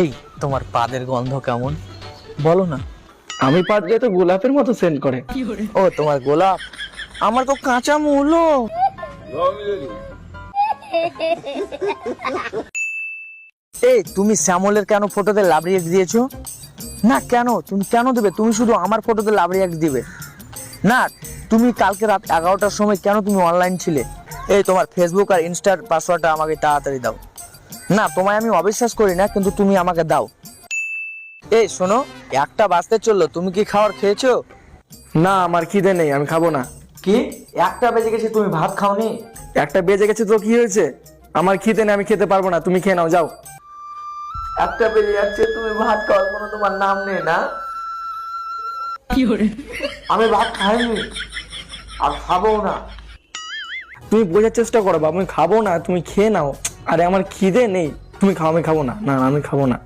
এই তোমার পাদের গন্ধ কেমন বলো না। আমি পা দিয়ে তো গোলাপের মতো সেন্ট করে। ও তোমার গোলাপ, আমার তো কাঁচা মূলো। এই তুমি শ্যামলের কেন ফটোতে লাভ রিয়েক্ট দিয়েছো? না কেন, তুমি কেন দেবে? তুমি শুধু আমার ফটোতে লাভ রিয়েক্ট দিবে না। তুমি কালকে রাত 11টার সময় কেন তুমি অনলাইন ছিলে? এই তোমার ফেসবুক আর ইনস্টার পাসওয়ার্ডটা আমাকে তাড়াতাড়ি দাও। না তোমায় আমি অবিশ্বাস করি না, কিন্তু তুমি আমাকে দাও। এই শোনো, 1টা বাজতে চললো, তুমি কি খাবার খেয়েছো? না আমার খিদে নেই, আমি খাবো না। কি 1টা বেজে গেছে, তুমি ভাত খাওনি? একটা বেজে গেছে তো কি হয়েছে? আমার খিদে নেই, আমি খেতে পারবো না, তুমি খেয়ে নাও যাও। 1টা বেজে যাচ্ছে, তুমি ভাত খাওয়ার কোনো তোমার নাম নেই না? আমি ভাত খাইনি আর খাবো না। তুমি বোঝার চেষ্টা করো বাবা, আমি খাবো না, তুমি খেয়ে নাও। আরে আমার খিদে নেই, তুমি খাও, আমি খাবো না। না আমি খাবো না।